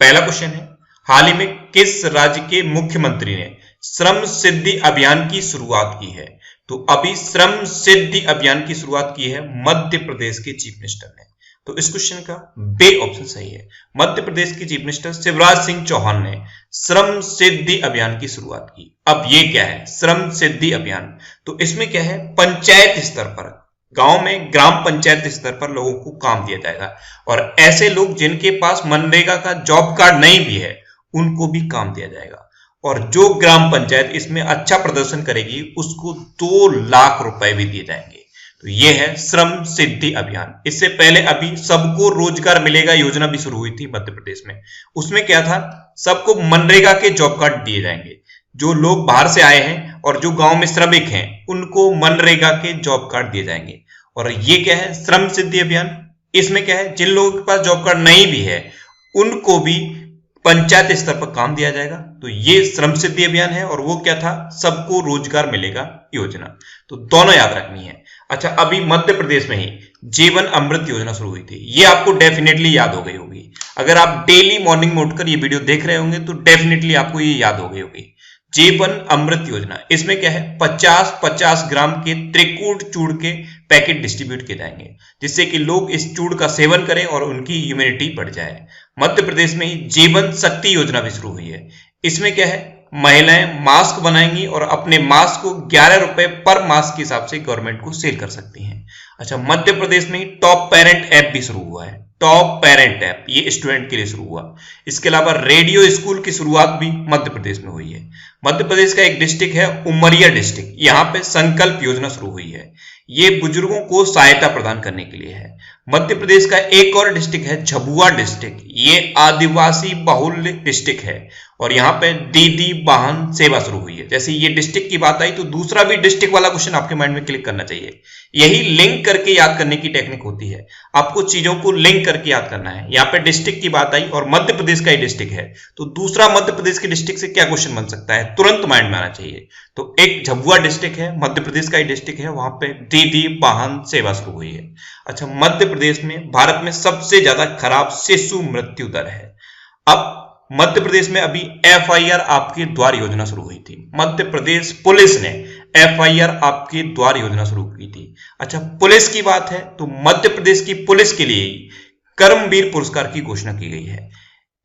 पहला क्वेश्चन है, हाल ही में किस राज्य के मुख्यमंत्री ने श्रम सिद्धि अभियान की शुरुआत की है? तो अभी श्रम सिद्धि अभियान की शुरुआत की है मध्य प्रदेश के चीफ मिनिस्टर ने। तो इस क्वेश्चन का बे ऑप्शन सही है। मध्य प्रदेश के चीफ मिनिस्टर शिवराज सिंह चौहान ने श्रम सिद्धि अभियान की शुरुआत की। अब ये क्या है श्रम सिद्धि अभियान? तो इसमें क्या है, पंचायत स्तर पर, गांव में ग्राम पंचायत स्तर पर लोगों को काम दिया जाएगा और ऐसे लोग जिनके पास मनरेगा का जॉब कार्ड नहीं भी है उनको भी काम दिया जाएगा। और जो ग्राम पंचायत इसमें अच्छा प्रदर्शन करेगी उसको 2 लाख रुपए भी दिए जाएंगे। तो ये है श्रम सिद्धि अभियान। इससे पहले अभी सबको रोजगार मिलेगा योजना भी शुरू हुई थी मध्य प्रदेश में। उसमें क्या था, सबको मनरेगा के जॉब कार्ड दिए जाएंगे। जो लोग बाहर से आए हैं और जो गांव में श्रमिक हैं उनको मनरेगा के जॉब कार्ड दिए जाएंगे। और ये क्या है श्रम सिद्धि अभियान? इसमें क्या है, जिन लोगों के पास जॉब कार्ड नहीं भी है उनको भी पंचायत स्तर पर काम दिया जाएगा। तो ये श्रम सिद्धि अभियान है और वो क्या था, सबको रोजगार मिलेगा योजना। तो दोनों याद रखनी है। अच्छा, अभी मध्य प्रदेश में ही जीवन अमृत योजना शुरू हुई थी। ये आपको डेफिनेटली याद हो गई होगी। अगर आप डेली मॉर्निंग में उठकर ये वीडियो देख रहे होंगे तो डेफिनेटली आपको ये याद हो गई होगी। जीवन अमृत योजना, इसमें क्या है 50-50 ग्राम के त्रिकूट चूड़ के पैकेट डिस्ट्रीब्यूट किए जाएंगे जिससे कि लोग इस चूड़ का सेवन करें और उनकी इम्यूनिटी बढ़ जाए। मध्य प्रदेश में ही जीवन शक्ति योजना भी शुरू हुई है। इसमें क्या है, महिलाएं मास्क बनाएंगी और अपने मास्क को 11 रुपए पर मास्क के हिसाब से गवर्नमेंट को सेल कर सकती हैं। अच्छा, मध्य प्रदेश में ही टॉप पेरेंट ऐप भी शुरू हुआ है। टॉप पेरेंट ऐप ये स्टूडेंट के लिए शुरू हुआ। इसके अलावा रेडियो स्कूल की शुरुआत भी मध्य प्रदेश में हुई है। मध्य प्रदेश का एक डिस्ट्रिक्ट है उमरिया डिस्ट्रिक्ट, यहाँ पे संकल्प योजना शुरू हुई है। ये बुजुर्गों को सहायता प्रदान करने के लिए है। मध्य प्रदेश का एक और डिस्ट्रिक्ट है झाबुआ डिस्ट्रिक्ट, ये आदिवासी बहुल डिस्ट्रिक्ट है और यहाँ पे दीदी वाहन सेवा शुरू हुई है। जैसे ये डिस्ट्रिक्ट की बात आई तो दूसरा भी डिस्ट्रिक्ट वाला क्वेश्चन आपके माइंड में क्लिक करना चाहिए। यही लिंक करके याद करने की टेक्निक होती है। आपको चीजों को लिंक करके याद करना है। यहाँ पे डिस्ट्रिक्ट की बात आई और मध्य प्रदेश का ही डिस्ट्रिक्ट है तो दूसरा मध्य प्रदेश के डिस्ट्रिक्ट से क्या क्वेश्चन बन सकता है, तुरंत माइंड में आना चाहिए। तो एक झाबुआ डिस्ट्रिक्ट है, मध्य प्रदेश का ही डिस्ट्रिक्ट है, वहां पे दीदी वाहन सेवा शुरू हुई है। अच्छा, मध्य प्रदेश में भारत में सबसे ज्यादा खराब शिशु मृत्यु दर है। अब मध्य प्रदेश में अभी FIR आपके द्वार योजना शुरू हुई थी। मध्य प्रदेश पुलिस ने FIR आपके द्वार योजना शुरू की थी। अच्छा, पुलिस की बात है तो मध्य प्रदेश की पुलिस के लिए कर्मवीर पुरस्कार की घोषणा की गई है।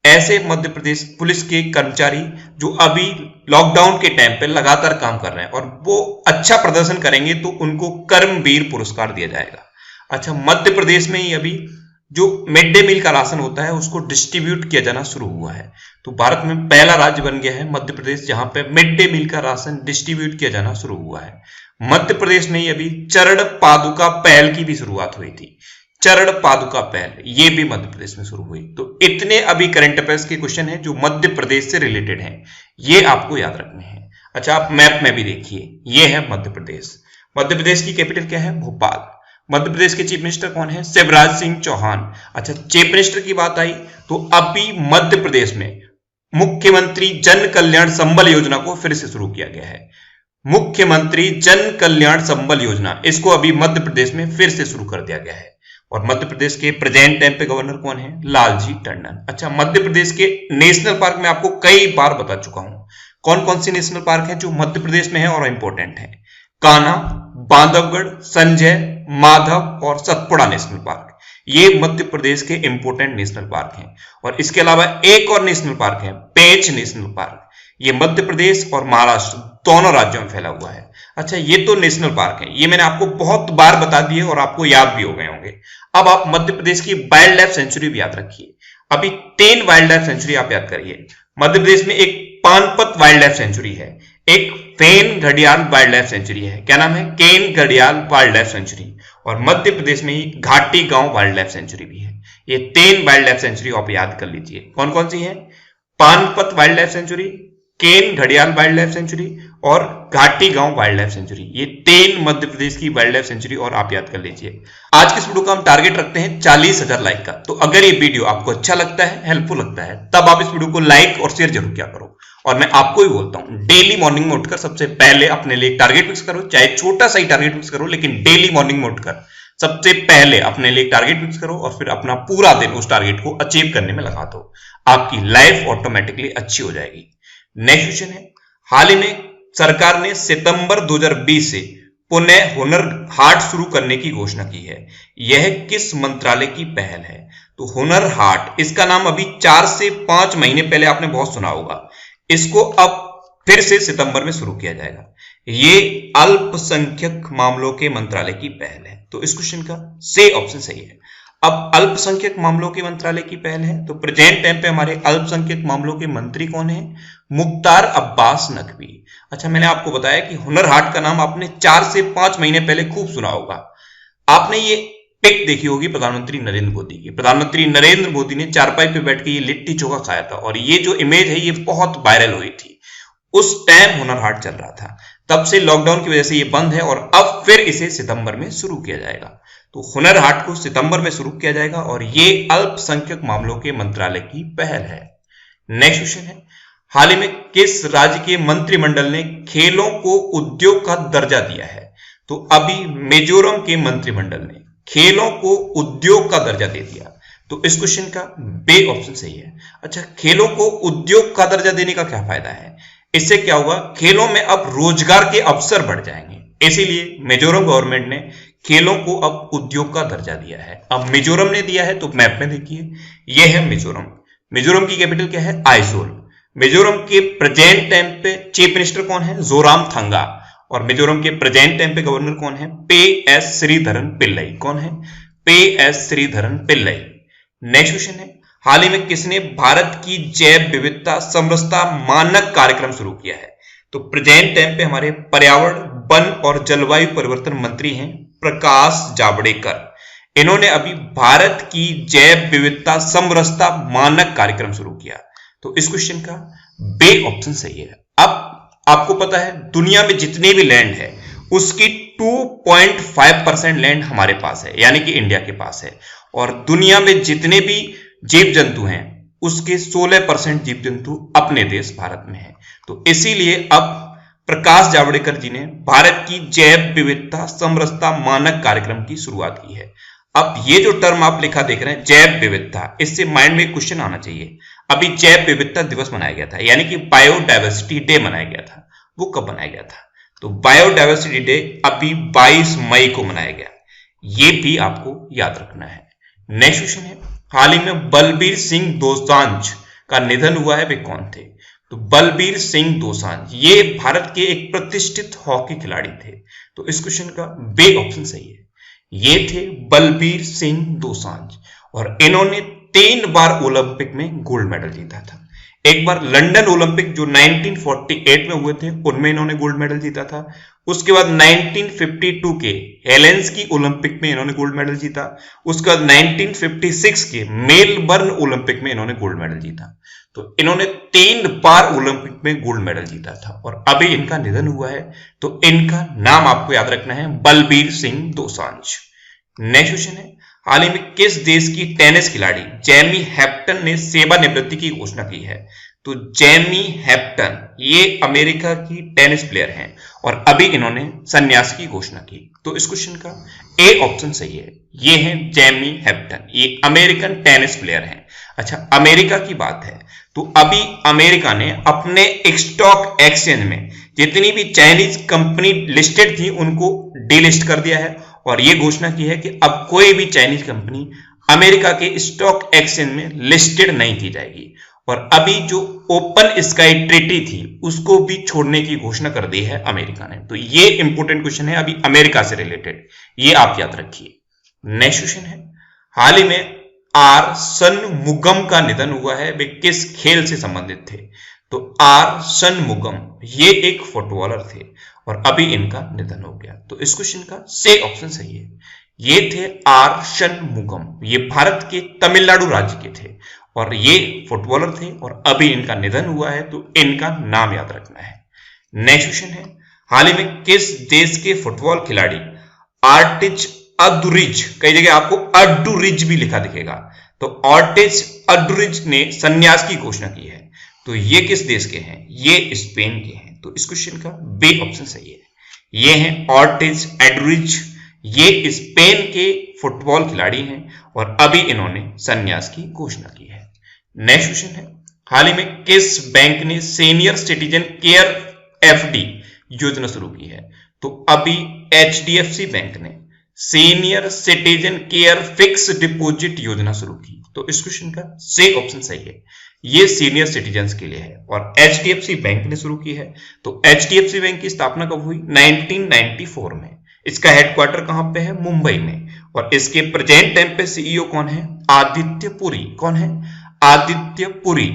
ऐसे मध्य प्रदेश पुलिस के कर्मचारी जो अभी लॉकडाउन के टाइम पे लगातार काम कर रहे हैं और वो अच्छा प्रदर्शन करेंगे तो उनको कर्मवीर पुरस्कार दिया जाएगा। अच्छा, मध्य प्रदेश में ही अभी जो मिड डे मील का राशन होता है उसको डिस्ट्रीब्यूट किया जाना शुरू हुआ है। तो भारत में पहला राज्य बन गया है मध्य प्रदेश जहां पे मिड डे मील का राशन डिस्ट्रीब्यूट किया जाना शुरू हुआ है। मध्य प्रदेश में ही अभी चरण पादुका पहल की भी शुरुआत हुई थी। चरण पादुका पहल ये भी मध्य प्रदेश में शुरू हुई। तो इतने अभी करंट अफेयर्स के क्वेश्चन है जो मध्य प्रदेश से रिलेटेड हैं, ये आपको याद रखने हैं। अच्छा, आप मैप में भी देखिए, ये है मध्य प्रदेश। मध्य प्रदेश की कैपिटल क्या है, भोपाल। मध्य प्रदेश के चीफ मिनिस्टर कौन है, शिवराज सिंह चौहान। अच्छा, चीफ मिनिस्टर की बात आई तो अभी मध्य प्रदेश में मुख्यमंत्री जन कल्याण संबल योजना को फिर से शुरू किया गया है। मुख्यमंत्री जन कल्याण संबल योजना, इसको अभी मध्य प्रदेश में फिर से शुरू कर दिया गया है। और मध्य प्रदेश के प्रेजेंट टाइम पे गवर्नर कौन है, लालजी टंडन। अच्छा, मध्य प्रदेश के नेशनल पार्क में आपको कई बार बता चुका हूं कौन कौन से नेशनल पार्क हैं जो मध्य प्रदेश में है और इंपॉर्टेंट है। कान्हा, बांधवगढ़, संजय, माधव और सतपुड़ा नेशनल पार्क, ये मध्य प्रदेश के इंपोर्टेंट नेशनल पार्क हैं। और इसके अलावा एक और नेशनल पार्क है पेंच नेशनल पार्क, ये मध्य प्रदेश और महाराष्ट्र दोनों राज्यों में फैला हुआ है। अच्छा, ये तो नेशनल पार्क है, ये मैंने आपको बहुत बार बता दिए और आपको याद भी हो गए होंगे। अब आप मध्य प्रदेश की वाइल्ड लाइफ सेंचुरी भी याद रखिए। अभी 10 वाइल्ड लाइफ सेंचुरी आप याद करिए। मध्य प्रदेश में एक पानपत वाइल्ड लाइफ सेंचुरी है, एक केन घड़ियाल वाइल्ड लाइफ सेंचुरी है। क्या नाम है, केन घड़ियाल वाइल्ड लाइफ सेंचुरी। और मध्य प्रदेश में ही घाटी गांव वाइल्ड लाइफ सेंचुरी भी है। ये 10 वाइल्ड लाइफ सेंचुरी आप याद कर लीजिए। कौन कौन सी है, पानपत वाइल्ड लाइफ सेंचुरी, केन घड़ियाल वाइल्ड लाइफ सेंचुरी और घाटी गांव वाइल्ड लाइफ सेंचुरी, ये 10 मध्य प्रदेश की वाइल्ड लाइफ सेंचुरी और आप याद कर लीजिए। आज के इस वीडियो का हम टारगेट रखते हैं 40,000 लाइक का। तो अगर ये वीडियो आपको अच्छा लगता है, हेल्पफुल लगता है, तब आप इस वीडियो को लाइक और शेयर जरूर किया करो। और मैं आपको ही बोलता हूं, डेली मॉर्निंग में उठकर सबसे पहले अपने लिए टारगेट फिक्स करो, चाहे छोटा सा ही टारगेट फिक्स करो, लेकिन डेली मॉर्निंग में उठकर सबसे पहले अपने लिए टारगेट फिक्स करो और फिर अपना पूरा दिन उस टारगेट को अचीव करने में लगा दो, आपकी लाइफ ऑटोमेटिकली अच्छी हो जाएगी। नेक्स्ट क्वेश्चन है, हाल ही में सरकार ने सितंबर 2020 से पुनः हुनर हाट शुरू करने की घोषणा की है। यह किस मंत्रालय की पहल है? तो हुनर हाट, इसका नाम अभी 4 से 5 महीने पहले आपने बहुत सुना होगा। इसको अब फिर से सितंबर में शुरू किया जाएगा। ये अल्पसंख्यक मामलों के मंत्रालय की पहल है। तो इस क्वेश्चन का से ऑप्शन सही है। अब अल्पसंख्यक मामलों के मंत्रालय की पहल है, तो प्रेजेंट टाइम पे हमारे अल्पसंख्यक मामलों के मंत्री कौन है? मुख्तार अब्बास नकवी। अच्छा, मैंने आपको बताया कि हुनर हाट का नाम आपने 4 से 5 महीने पहले खूब सुना होगा। आपने ये पिक देखी होगी प्रधानमंत्री नरेंद्र मोदी की। प्रधानमंत्री नरेंद्र मोदी ने चारपाई पे बैठ के ये लिट्टी चोखा खाया था और ये जो इमेज है ये बहुत वायरल हुई थी। उस टाइम हुनर हाट चल रहा था, तब से लॉकडाउन की वजह से ये बंद है और अब फिर इसे सितंबर में शुरू किया जाएगा। तो हुनर हाट को सितंबर में शुरू किया जाएगा और ये अल्पसंख्यक मामलों के मंत्रालय की पहल है। नेक्स्ट क्वेश्चन है, हाल ही में किस राज्य के मंत्रिमंडल ने खेलों को उद्योग का दर्जा दिया है? तो अभी मिजोरम के मंत्रिमंडल ने खेलों को उद्योग का दर्जा दे दिया। तो इस क्वेश्चन का बे ऑप्शन सही है। अच्छा, खेलों को उद्योग का दर्जा देने का क्या फायदा है? इससे क्या होगा? खेलों में अब रोजगार के अवसर बढ़ जाएंगे, इसीलिए मिजोरम गवर्नमेंट ने खेलों को अब उद्योग का दर्जा दिया है। अब मिजोरम ने दिया है तो मैप में देखिए, यह है मिजोरम। मिजोरम की कैपिटल क्या है? आइजोल। मिजोरम के प्रेजेंट टाइम पे चीफ मिनिस्टर कौन है? जोरामथंगा। और मिजोरम के प्रेजेंट टाइम पे गवर्नर कौन है? पे.एस. श्रीधरन पिल्लई। कौन है? पे.एस. श्रीधरन पिल्लई। नेक्स्ट क्वेश्चन है, हाल ही में किसने भारत की जैव विविधता समरसता मानक कार्यक्रम शुरू किया है? तो प्रेजेंट टाइम पे हमारे पर्यावरण, वन और जलवायु परिवर्तन मंत्री हैं प्रकाश जावड़ेकर। इन्होंने अभी भारत की जैव विविधता समरसता मानक कार्यक्रम शुरू किया। तो इस क्वेश्चन का बे ऑप्शन सही है। अब आपको पता है दुनिया में जितने भी लैंड है उसकी 2.5% लैंड हमारे पास है, यानी कि इंडिया के पास है, और दुनिया में जितने भी जीव जंतु हैं उसके 16% जीव जंतु अपने देश भारत में है। तो इसीलिए अब प्रकाश जावड़ेकर जी ने भारत की जैव विविधता समरसता मानक कार्यक्रम की शुरुआत की है। अब ये जो टर्म आप लिखा देख रहे हैं जैव विविधता, इससे माइंड में क्वेश्चन आना चाहिए। अभी जैव विविधता दिवस मनाया गया था, यानी कि बायोडायवर्सिटी डे मनाया गया था। वो कब मनाया गया था? तो बायोडायवर्सिटी डे अभी 22 मई को मनाया गया। ये भी आपको याद रखना है। नेक्स्ट क्वेश्चन है, हाल ही में बलबीर सिंह दोसांझ का निधन हुआ है, वे कौन थे? तो बलबीर सिंह दोसांझ ये भारत के एक प्रतिष्ठित हॉकी खिलाड़ी थे। तो इस क्वेश्चन का बे ऑप्शन सही है। ये थे बलबीर सिंह दोसांझ और इन्होंने 3 बार ओलंपिक में गोल्ड मेडल जीता था। एक बार लंदन ओलंपिक जो 1948 में हुए थे उनमें इन्होंने गोल्ड मेडल जीता था। उसके बाद 1952 के हेलेंस्की ओलंपिक में इन्होंने गोल्ड मेडल जीता। उसके बाद 1956 के मेलबर्न ओलंपिक में इन्होंने गोल्ड मेडल जीता। तो इन्होंने 3 बार ओलंपिक में गोल्ड मेडल जीता था और अभी इनका निधन हुआ है। तो इनका नाम आपको याद रखना है, बलबीर सिंह दोसांझ। नेक्स्ट क्वेश्चन है, हाल ही में किस देश की टेनिस खिलाड़ी जेमी हैप्टन ने सेवानिवृत्ति की घोषणा की है? तो जेमी हैप्टन ये अमेरिका की टेनिस प्लेयर हैं और अभी इन्होंने संन्यास की घोषणा की। तो इस क्वेश्चन का ए ऑप्शन सही है। ये हैं जेमी हैप्टन, ये अमेरिकन टेनिस प्लेयर हैं। अच्छा, अमेरिका की बात है तो अभी अमेरिका ने अपने स्टॉक एक्सचेंज में जितनी भी चाइनीज कंपनी लिस्टेड थी उनको डीलिस्ट कर दिया है और यह घोषणा की है कि अब कोई भी चाइनीज कंपनी अमेरिका के स्टॉक एक्सचेंज में लिस्टेड नहीं की जाएगी। और अभी जो ओपन स्काई ट्रीटी थी उसको भी छोड़ने की घोषणा कर दी है अमेरिका ने। तो ये इंपॉर्टेंट क्वेश्चन है अभी अमेरिका से रिलेटेड, ये आप याद रखिए। नेक्स्ट क्वेश्चन है, हाल ही में आर शनमुगम का निधन हुआ है, वे किस खेल से संबंधित थे? तो आर शनमुगम ये एक फुटबॉलर थे और अभी इनका निधन हो गया। तो इस क्वेश्चन का से ऑप्शन सही है। ये थे आर शनमुगम, ये भारत के तमिलनाडु राज्य के थे और ये फुटबॉलर थे और अभी इनका निधन हुआ है। तो इनका नाम याद रखना है। नेक्स्ट क्वेश्चन है, हाल ही में किस देश के फुटबॉल खिलाड़ी आर्टिज अडुरिज, कई जगह आपको अडुरिज भी लिखा दिखेगा, तो आर्टिज अडुरिज ने संन्यास की घोषणा की है? तो ये किस देश के हैं? ये स्पेन के हैं। तो इस क्वेश्चन का बी ऑप्शन सही है। ये हैं आर्टिज अडुरिज, ये स्पेन के फुटबॉल खिलाड़ी हैं और अभी इन्होंने संन्यास की घोषणा की है। नेक्स्ट क्वेश्चन है, हाल ही में किस बैंक ने सीनियर सिटीजन केयर एफडी योजना शुरू की है? तो अभी एचडीएफसी बैंक ने senior citizen care fix deposit योजना शुरू की। तो इस क्वेश्चन का सही ऑप्शन सही है, ये सीनियर सिटीजन्स के लिए है और एचडीएफसी बैंक ने शुरू की है। तो एचडीएफसी बैंक की स्थापना कब हुई? 1994 में। इसका हेडक्वार्टर कहां पे है? मुंबई में। और इसके प्रेजेंट टाइम पे सीईओ कौन है? आदित्य पुरी। कौन है? आदित्य पुरी।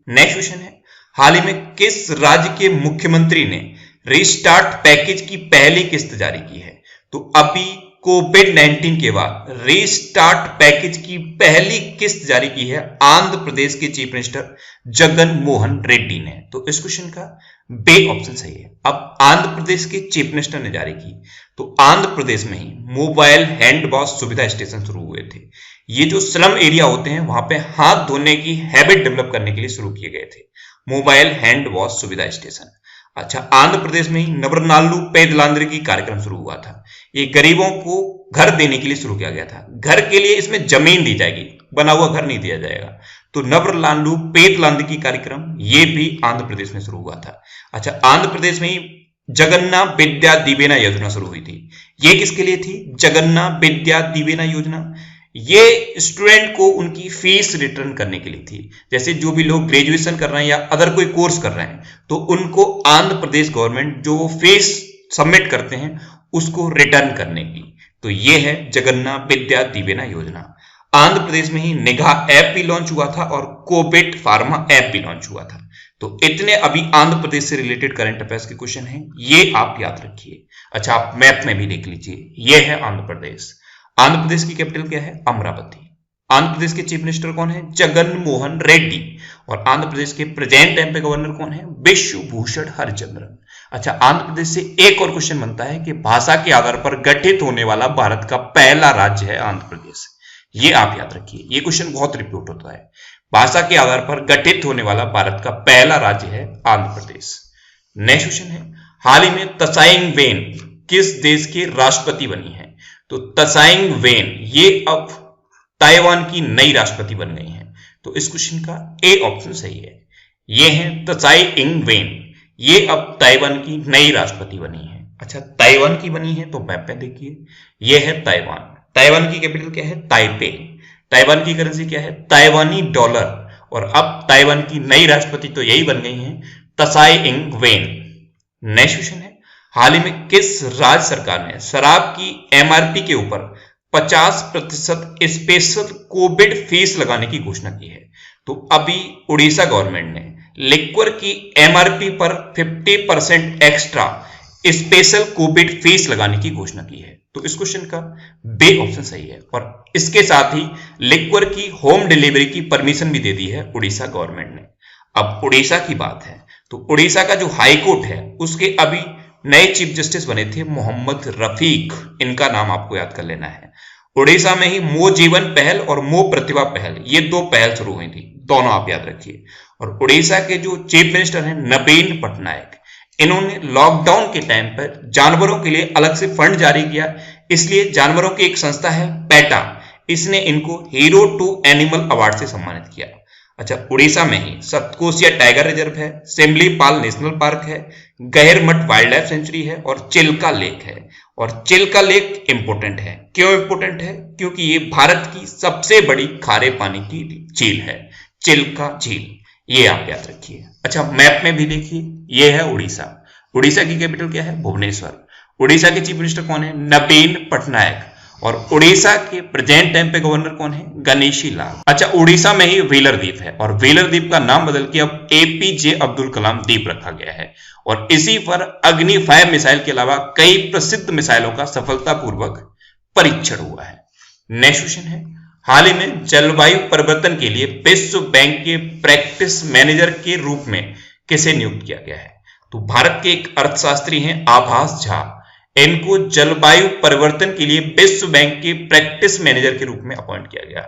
नेक्स्ट क्वेश्चन है, हाल ही में किस राज्य के मुख्यमंत्री ने रीस्टार्ट पैकेज की पहली किस्त जारी की है? तो अभी कोविड-19 के बाद रीस्टार्ट पैकेज की पहली किस्त जारी की है आंध्र प्रदेश के चीफ मिनिस्टर जगन मोहन रेड्डी ने। तो इस क्वेश्चन का बे ऑप्शन सही है। अब आंध्र प्रदेश के चीफ मिनिस्टर ने जारी की, तो आंध्र प्रदेश में ही मोबाइल हैंड वॉश सुविधा स्टेशन शुरू हुए थे। ये जो स्लम एरिया होते हैं वहां पे हाथ धोने की हैबिट डेवलप करने के लिए शुरू किए गए थे मोबाइल हैंड वॉश सुविधा स्टेशन। अच्छा, आंध्र प्रदेश में ही नवरनालू पेदलांद्रिकी कार्यक्रम शुरू हुआ था। ये गरीबों को घर देने के लिए शुरू किया गया था। घर के लिए इसमें जमीन दी जाएगी, बना हुआ घर नहीं दिया जाएगा। तो नवरनालू पेदलांद्रिकी कार्यक्रम ये भी आंध्र प्रदेश में शुरू हुआ था। अच्छा, आंध्र प्रदेश में ही जगन्ना विद्या दिवेना योजना शुरू हुई थी। ये किसके लिए थी? जगन्ना विद्या दिवेना योजना। ये स्टूडेंट को उनकी फीस रिटर्न करने के लिए थी। जैसे जो भी लोग ग्रेजुएशन कर रहे हैं या अदर कोई कोर्स कर रहे हैं तो उनको आंध्र प्रदेश गवर्नमेंट जो फीस सबमिट करते हैं उसको रिटर्न करने की। तो ये है जगन्ना विद्या दिवेना योजना। आंध्र प्रदेश में ही निगाह ऐप भी लॉन्च हुआ था और कोविड फार्मा ऐप भी लॉन्च हुआ था। तो इतने अभी आंध्र प्रदेश से रिलेटेड करंट अफेयर्स के क्वेश्चन हैं, ये आप याद रखिए। अच्छा, आप मैप में भी देख लीजिए, ये है आंध्र प्रदेश। आंध्र प्रदेश की कैपिटल क्या है? अमरावती। आंध्र प्रदेश के चीफ मिनिस्टर कौन है? जगन मोहन रेड्डी। और आंध्र प्रदेश के प्रेजेंट टाइम पे गवर्नर कौन है? विश्व भूषण हरिचंद्रन। अच्छा, आंध्र प्रदेश से एक और क्वेश्चन बनता है कि भाषा के आधार पर गठित होने वाला भारत का पहला राज्य है आंध्र प्रदेश। ये आप याद रखिए, ये क्वेश्चन बहुत रिपीट होता है। भाषा के आधार पर गठित होने वाला भारत का पहला राज्य है आंध्र प्रदेश। नेक्स्ट क्वेश्चन है, हाल ही में त्साई वेन किस देश के राष्ट्रपति बनी है? तो त्साई वेन ये अब ताइवान की नई राष्ट्रपति बन गई हैं। तो इस क्वेश्चन का ए ऑप्शन सही है। ये है त्साई वेन, ये अब ताइवान की नई राष्ट्रपति बनी है। अच्छा, ताइवान की बनी है तो मैप पे देखिए, ये है ताइवान। ताइवान की कैपिटल क्या है? ताइपे। ताइवान की करेंसी क्या है? ताइवानी डॉलर। और अब ताइवान की नई राष्ट्रपति तो यही बन गई हैं, त्साई वेन। नेक्स्ट क्वेश्चन है, हाल ही में किस राज्य सरकार ने शराब की एमआरपी के ऊपर 50% स्पेशल कोविड फीस लगाने की घोषणा की है? तो अभी उड़ीसा गवर्नमेंट ने लिक्वर की एमआरपी पर 50% एक्स्ट्रा स्पेशल कोविड फीस लगाने की घोषणा की है। तो इस क्वेश्चन का बे ऑप्शन सही है। और इसके साथ ही लिक्वर की होम डिलीवरी की परमिशन भी दे दी है उड़ीसा गवर्नमेंट ने। अब उड़ीसा की बात है तो उड़ीसा का जो हाई कोर्ट है उसके अभी नए चीफ जस्टिस बने थे मोहम्मद रफीक, इनका नाम आपको याद कर लेना है। उड़ीसा में ही मो जीवन पहल और मो प्रतिभा पहल, ये दो पहल शुरू हुई थी, दोनों आप याद रखिए। और उड़ीसा के जो चीफ मिनिस्टर हैं नवीन पटनायक, इन्होंने लॉकडाउन के टाइम पर जानवरों के लिए अलग से फंड जारी किया, इसलिए जानवरों की एक संस्था है पैटा, इसने इनको हीरो टू एनिमल अवार्ड से सम्मानित किया। अच्छा, उड़ीसा में ही सतकोसिया टाइगर रिजर्व है, सिमलीपाल नेशनल पार्क है, गहरमठ वाइल्ड लाइफ सेंचुरी है और चिल्का लेक है। और चिल्का लेक इंपोर्टेंट है, क्यों इंपोर्टेंट है? क्योंकि ये भारत की सबसे बड़ी खारे पानी की झील है, चिल्का झील, ये आप याद रखिए। अच्छा, मैप में भी देखिए, ये है उड़ीसा। उड़ीसा की कैपिटल क्या है? भुवनेश्वर। उड़ीसा के चीफ मिनिस्टर कौन है? नवीन पटनायक। और उड़ीसा के प्रेजेंट टाइम पे गवर्नर कौन है? गणेशी लाल। अच्छा, उड़ीसा में ही व्हीलर द्वीप है और व्हीलर द्वीप का नाम बदल के अब एपीजे अब्दुल कलाम द्वीप रखा गया है। और इसी पर अग्नि 5 मिसाइल के अलावा कई प्रसिद्ध मिसाइलों का सफलतापूर्वक परीक्षण हुआ है। नेक्स्ट क्वेश्चन है, हाल ही में जलवायु परिवर्तन के लिए विश्व बैंक के प्रैक्टिस मैनेजर के रूप में किसे नियुक्त किया गया है? तो भारत के एक अर्थशास्त्री हैं आभास झा, इनको जलवायु परिवर्तन के लिए विश्व बैंक के प्रैक्टिस मैनेजर के रूप में अपॉइंट किया गया।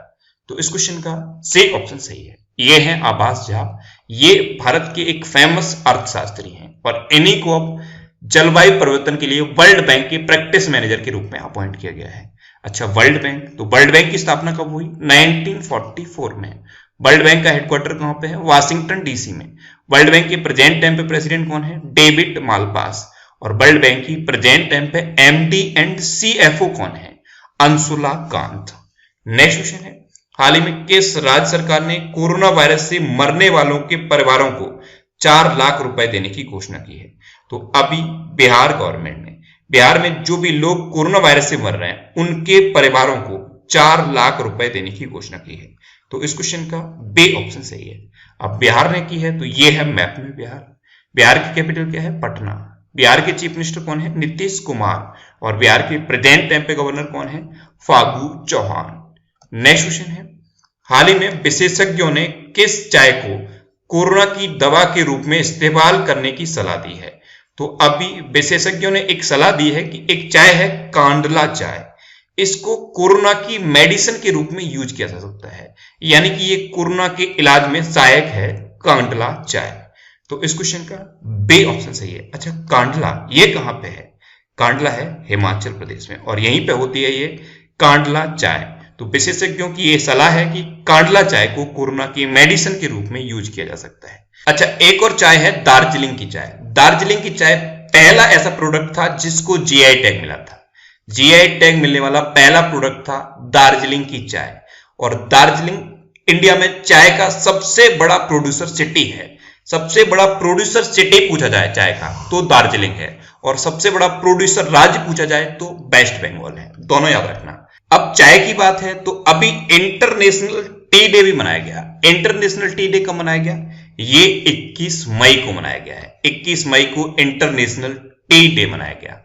तो इस क्वेश्चन का सी ऑप्शन सही है, ये है आभास झा। ये भारत के एक फेमस अर्थशास्त्री हैं और इन्हीं को अब जलवायु परिवर्तन के लिए वर्ल्ड बैंक के प्रैक्टिस मैनेजर के रूप में अपॉइंट किया गया है। अच्छा, वर्ल्ड बैंक, तो वर्ल्ड बैंक की स्थापना कब हुई? 1944 में। वर्ल्ड बैंक का हेडक्वार्टर कहां पे है? वाशिंगटन डीसी में। वर्ल्ड बैंक के प्रेजेंट टाइम पे प्रेसिडेंट कौन है? David Malpass. और वर्ल्ड बैंक की प्रेजेंट टाइम पे एमडी एंड सीएफओ कौन है? अंशुला कांत। नेक्स्ट क्वेश्चन है, हाल ही में किस राज्य सरकार ने कोरोना वायरस से मरने वालों के परिवारों को 4 लाख रुपए देने की घोषणा की है? तो अभी बिहार गवर्नमेंट ने, बिहार में जो भी लोग कोरोना वायरस से मर रहे हैं उनके परिवारों को 4 लाख रुपए देने की घोषणा की है। तो इस क्वेश्चन का बी ऑप्शन सही है। अब बिहार ने की है तो ये है मैप में बिहार। बिहार की कैपिटल क्या है? पटना। बिहार के चीफ मिनिस्टर कौन है? नीतीश कुमार। और बिहार के प्रेजेंट टाइम पे गवर्नर कौन है? फागू चौहान। नेक्स्ट क्वेश्चन है, हाल ही में विशेषज्ञों ने किस चाय को कोरोना की दवा के रूप में इस्तेमाल करने की सलाह दी है? तो अभी विशेषज्ञों ने एक सलाह दी है कि एक चाय है कांडला चाय, इसको कोरोना की मेडिसिन के रूप में यूज किया जा सकता है, यानी कि ये कोरोना के इलाज में सहायक है कांडला चाय। तो इस क्वेश्चन का बी ऑप्शन सही है। अच्छा, कांडला ये कहां पे है? कांडला है हिमाचल प्रदेश में और यहीं पे होती है ये कांडला चाय। तो विशेषज्ञों की ये सलाह है कि कांडला चाय को कोरोना की मेडिसिन के रूप में यूज किया जा सकता है। अच्छा, एक और चाय है दार्जिलिंग की चाय। दार्जिलिंग की चाय पहला ऐसा प्रोडक्ट था जिसको जीआई टैग मिला था। जीआई टैग मिलने वाला पहला प्रोडक्ट था दार्जिलिंग की चाय। और दार्जिलिंग इंडिया में चाय का सबसे बड़ा प्रोड्यूसर सिटी है। सबसे बड़ा प्रोड्यूसर सिटी पूछा जाए चाय का तो दार्जिलिंग है, और सबसे बड़ा प्रोड्यूसर राज्य पूछा जाए तो वेस्ट बंगाल है। दोनों याद रखना। अब चाय की बात है तो अभी इंटरनेशनल टी डे भी मनाया गया। इंटरनेशनल टी डे कब मनाया गया? ये 21 मई को मनाया गया है। 21 मई को इंटरनेशनल टी डे मनाया गया।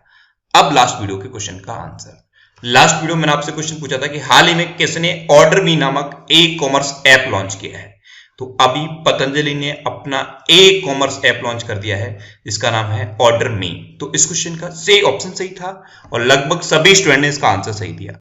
अब लास्ट वीडियो के क्वेश्चन का आंसर। लास्ट वीडियो मैंने आपसे क्वेश्चन पूछा था कि हाल ही में किसने ऑर्डर मी नामक ई कॉमर्स ऐप लॉन्च किया है? तो अभी पतंजलि ने अपना ई कॉमर्स ऐप लॉन्च कर दिया है जिसका नाम है ऑर्डर मी। तो इस क्वेश्चन का सी ऑप्शन सही था और लगभग सभी स्टूडेंट ने इसका आंसर सही दिया।